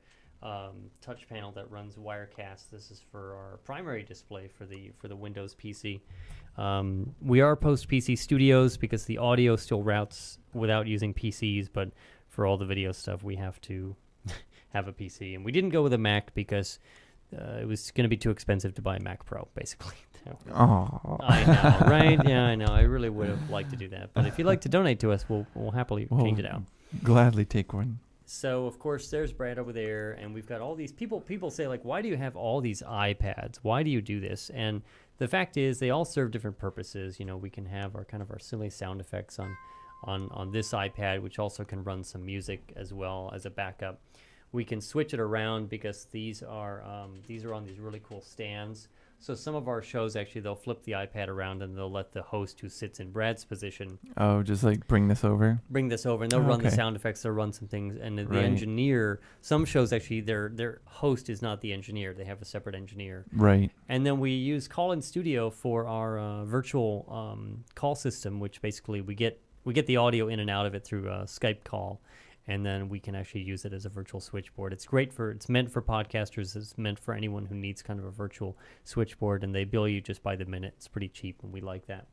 touch panel that runs Wirecast. This is for our primary display for the Windows PC. We are post PC studios because the audio still routes without using PCs, but for all the video stuff we have to have a PC. And we didn't go with a Mac because it was going to be too expensive to buy a Mac Pro, basically. Oh, I know, right? Yeah, I know. I really would have liked to do that, but if you'd like to donate to us, we'll happily change it out. Gladly take one. So of course there's Brad over there, and we've got all these people. People say like, why do you have all these iPads? Why do you do this? And the fact is, they all serve different purposes. We can have our our silly sound effects on this iPad, which also can run some music as well as a backup. We can switch it around because these are on these really cool stands. So some of our shows, actually, they'll flip the iPad around and they'll let the host who sits in Brad's position. Oh, just like bring this over? Bring this over, and they'll run the sound effects, they'll run some things. And the engineer, some shows actually, their host is not the engineer. They have a separate engineer. Right. And then we use Call-In Studio for our virtual call system, which basically we get the audio in and out of it through a Skype call. And then we can actually use it as a virtual switchboard. It's meant for podcasters. It's meant for anyone who needs kind of a virtual switchboard, and they bill you just by the minute. It's pretty cheap, and we like that.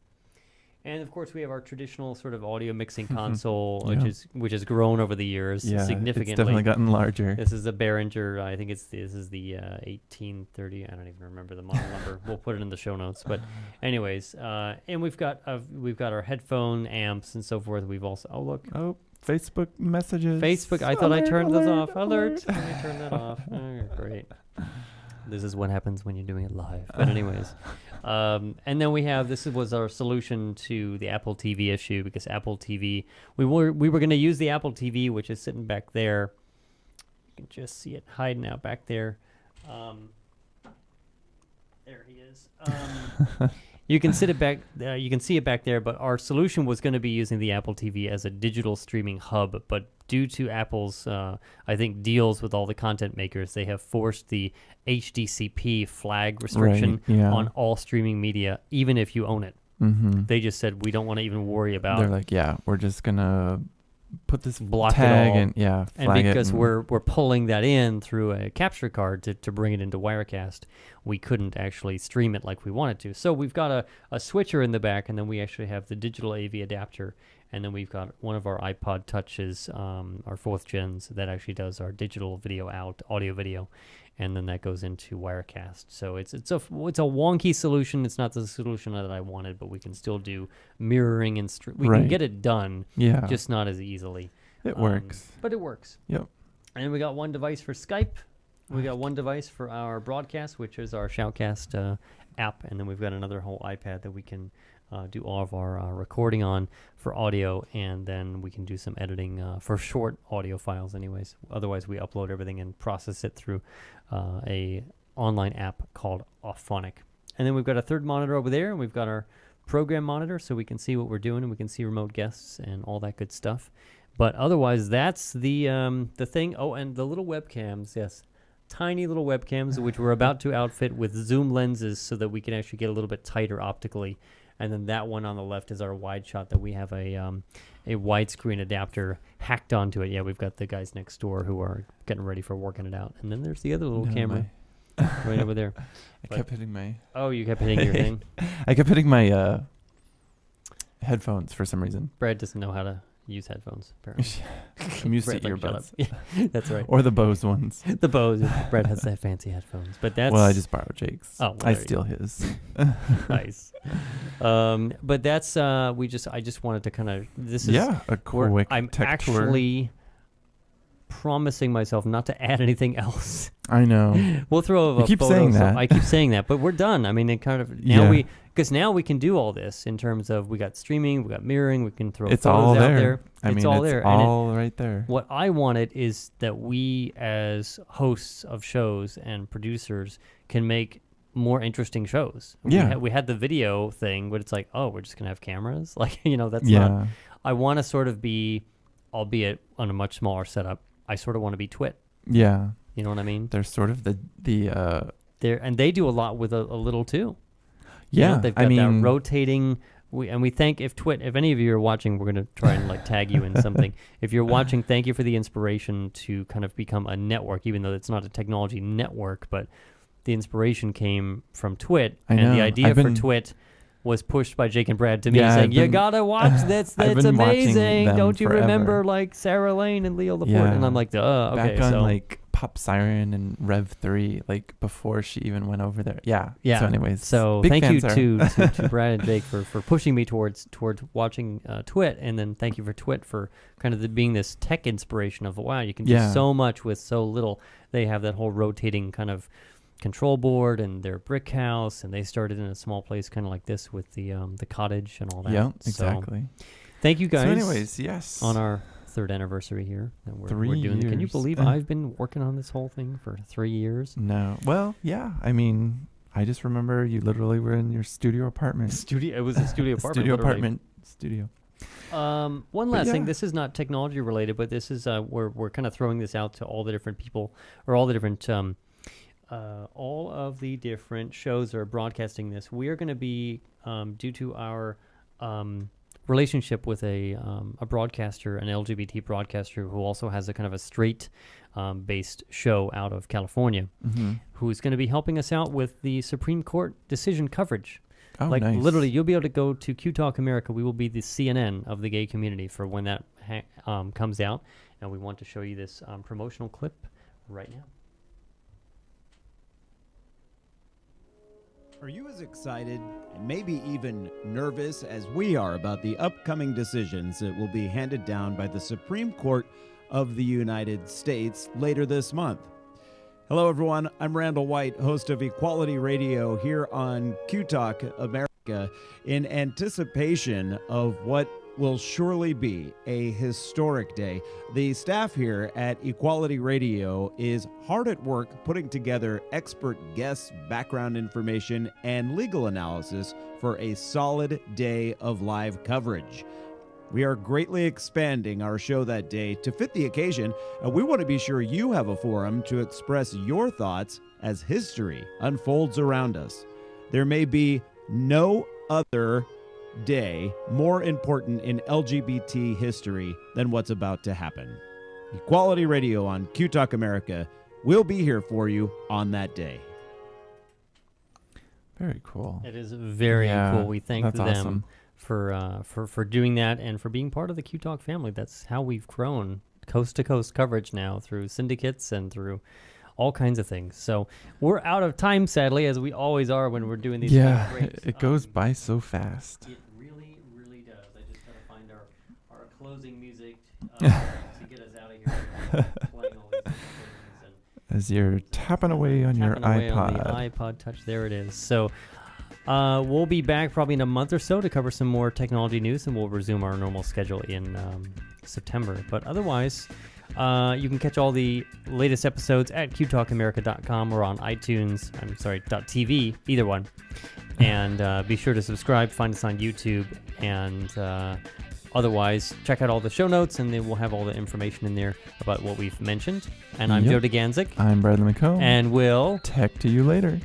And of course, we have our traditional sort of audio mixing console, which has grown over the years significantly. It's definitely gotten larger. This is a Behringer. I think this is the 1830. I don't even remember the model number. We'll put it in the show notes. But anyways, and we've got our headphone amps and so forth. We've also Facebook messages. I thought I turned those off. Alert. Let me turn that off. Oh, great. This is what happens when you're doing it live. But anyways. And then this was our solution to the Apple TV issue, because Apple TV, we were going to use the Apple TV, which is sitting back there. You can just see it hiding out back there. There he is. You can see it back there, but our solution was going to be using the Apple TV as a digital streaming hub. But due to Apple's, I think, deals with all the content makers, they have forced the HDCP flag restriction on all streaming media, even if you own it. Mm-hmm. They just said, we don't want to even worry about. They're like, we're just going to put this block tag it all. and and because we're pulling that in through a capture card to bring it into Wirecast, we couldn't actually stream it like we wanted to. So we've got a switcher in the back, and then we actually have the digital AV adapter, and then we've got one of our iPod Touches, our 4th gens, that actually does our digital video out, audio video, and then that goes into Wirecast. So it's a wonky solution. It's not the solution that I wanted, but we can still do mirroring and we can get it done, just not as easily. It works. But it works. Yep. And we got one device for Skype. We got one device for our broadcast, which is our Shoutcast app, and then we've got another whole iPad that we can do all of our recording on for audio, and then we can do some editing for short audio files anyways. Otherwise, we upload everything and process it through a online app called Auphonic. And then we've got a third monitor over there, and we've got our program monitor, so we can see what we're doing, and we can see remote guests and all that good stuff. But otherwise, that's the thing. Oh, and the little webcams, yes. Tiny little webcams, which we're about to outfit with zoom lenses so that we can actually get a little bit tighter optically. And then that one on the left is our wide shot that we have a widescreen adapter hacked onto it. Yeah, we've got the guys next door who are getting ready for working it out. And then there's the other little camera right over there. I kept hitting my... Oh, you kept hitting your thing? I kept hitting my headphones for some reason. Brad doesn't know how to use headphones, apparently. I'm used to earbuds. Yeah, that's right. Or the Bose ones. The Bose. Brad has that fancy headphones. But that's... Well, I just borrowed Jake's. Oh, well, I steal his. Nice. But that's... I just wanted to kind of... This is... Yeah, a quick I'm tech actually promising myself not to add anything else. I know. We'll throw You keep saying that. I keep saying that, but we're done. I mean, it kind of... Because now we can do all this in terms of we got streaming, we got mirroring, we can throw it's photos all there. out there. It's all right there. What I wanted is that we, as hosts of shows and producers, can make more interesting shows. Yeah. We had the video thing, but it's like, oh, we're just going to have cameras? Like, that's not... I want to sort of be, albeit on a much smaller setup, I sort of want to be Twit. Yeah. You know what I mean? They're sort of and they do a lot with a little too. Yeah, they've got that rotating. We thank if any of you are watching, we're going to try and tag you in something. If you're watching, thank you for the inspiration to kind of become a network, even though it's not a technology network, but the inspiration came from Twit, and the idea for Twit was pushed by Jake and Brad to me, saying, "You gotta watch this. That's amazing. Don't you remember Sarah Lane and Leo Laporte?" And I'm like, "Okay." Back on Pop Siren and Rev 3 like before she even went over there. Yeah. Yeah. So anyways, so big thank you fans to Brad and Jake for pushing me towards watching Twit, and then thank you for Twit for kind of being this tech inspiration of, wow, you can do so much with so little. They have that whole rotating kind of control board and their brick house, and they started in a small place kind of like this with the cottage and all that. Yeah, exactly. So, thank you guys. So anyways, yes. On our 3rd anniversary here that we're 3 doing. Can you years. believe I've been working on this whole thing for 3 years? No. Well, yeah. I mean, I just remember you literally were in your studio apartment. It was a studio apartment. Studio apartment. Studio. One last thing. This is not technology related, but this is we're kind of throwing this out to all the different people, or all the different all of the different shows that are broadcasting this. We are going to be due to our relationship with a broadcaster, an LGBT broadcaster who also has a kind of a straight based show out of California, who's going to be helping us out with the Supreme Court decision coverage. Oh, like nice. literally, you'll be able to go to Q Talk America. We will be the CNN of the gay community for when that comes out, and we want to show you this promotional clip right now. Are you as excited and maybe even nervous as we are about the upcoming decisions that will be handed down by the Supreme Court of the United States later this month? Hello, everyone. I'm Randall White, host of Equality Radio here on Q Talk America, in anticipation of what will surely be a historic day. The staff here at Equality Radio is hard at work putting together expert guests, background information, and legal analysis for a solid day of live coverage. We are greatly expanding our show that day to fit the occasion, and we want to be sure you have a forum to express your thoughts as history unfolds around us. There may be no other day more important in LGBT history than what's about to happen. Equality Radio on Q Talk America will be here for you on that day. Very cool. It is very cool. We thank them awesome. for doing that and for being part of the Q Talk family. That's how we've grown coast to coast coverage now, through syndicates and through all kinds of things. So we're out of time, sadly, as we always are when we're doing these kind of breaks. It goes by so fast. It really, really does. I just gotta find our closing music to get us out of here. Playing all these things As you're tapping away on your iPod. On the iPod Touch, there it is. So we'll be back probably in a month or so to cover some more technology news, and we'll resume our normal schedule in September. But otherwise, you can catch all the latest episodes at qtalkamerica.com or on iTunes. .tv, either one. And be sure to subscribe, find us on YouTube, and otherwise check out all the show notes, and then we'll have all the information in there about what we've mentioned. And I'm Joe DeGanzik. I'm Bradley McComb. And we'll tech to you later.